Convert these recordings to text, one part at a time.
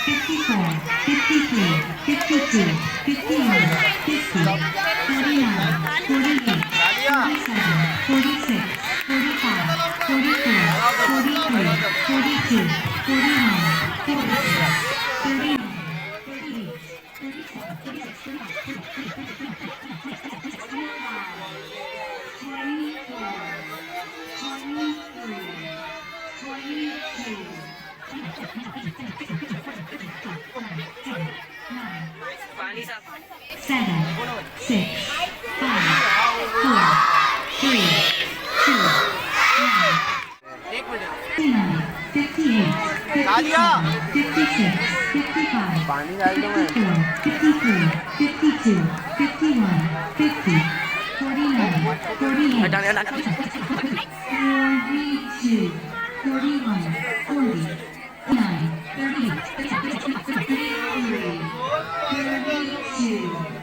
54, 53, 52, 51, 50, 49, 48, 47, 46, 45, 44, 43, 42, 41, 42, 39, 38, 37, 36, 35, 7, 6, 5, 4, 3, 2, 1. 59, 58, 57, 56, 55, 54, 53, 52, 51, 50, 49, 48, 42, 41, 40, 9, 38, 33, 32,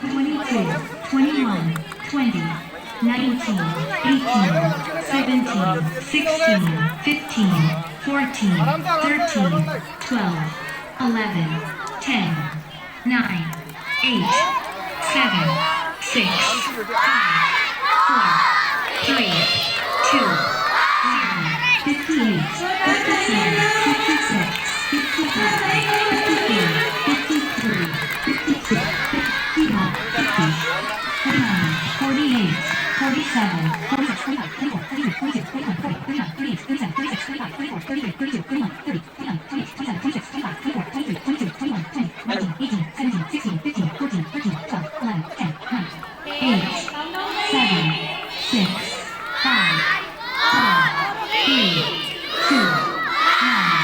22, 21, 20, 19, 18, 17, 16, 15, 14, 13, 12, 11, 10, 9, 8, 7, 6, 5, 4, 3, 2, 0, 58, 57, 56, 55, 54, 53, 56, 51, 50, 49, 48, 47, 46, 45, 44, 46, 47, 48, 49, 46, 45, 44, 48, 42, 41, 30, 29, 28, 27, 26, 25, 24, 23, 22, 21, 20, 19, 18, 17, 16, 15, 14, 13, 12, 11, 10, 9, 8, 7, 6, 5, 4, 3, 2, 1,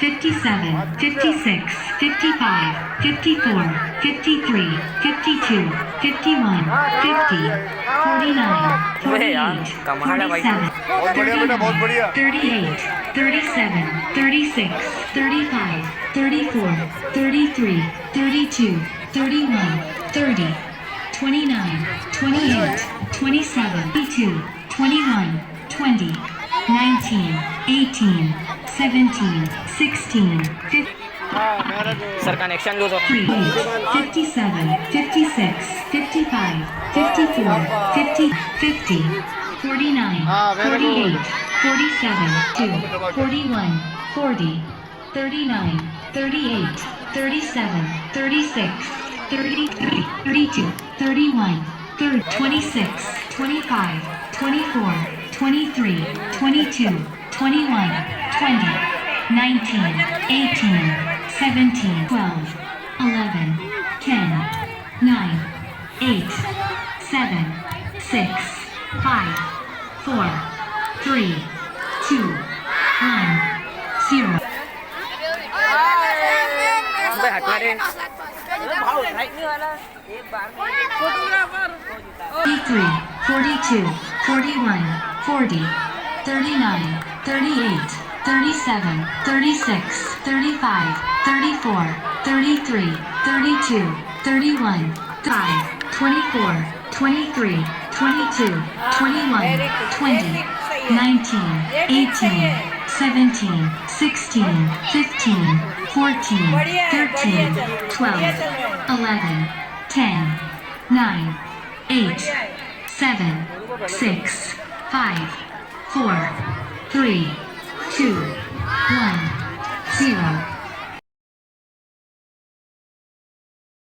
57, 56, 55, 54, 53, 52, 51, 50, 49, 48, 47, 38, 37, 36, 35, 34, 33, 32, 31, 30, 29, 28, 27, 22, 21, 20, 19, 18, 17, 16, 15, sir connection लो तो 57, 56, 55, 54, 50, 50, 49, 48, 47, 2, 41, 40, 39, 38, 37, 36, 30, 32, 31, 30, 26, 25, 24, 23, 22, 21, 20, 19, 18, 17, 12, 11, 10, 9, 8, 7, 6, 5, 4, 3, 2, 1, 0. Forty-three, 42, 41, 40, 39, 38, 37, 36, 35, 34, 33, 32, 31, 5, 24, 23, 22, 21, 20, 19, 18, 17, 16, 15, 14, 13, 12, 11, 10, 9, 8, 7, 6, 5, 4, 3, 2, 1, 0.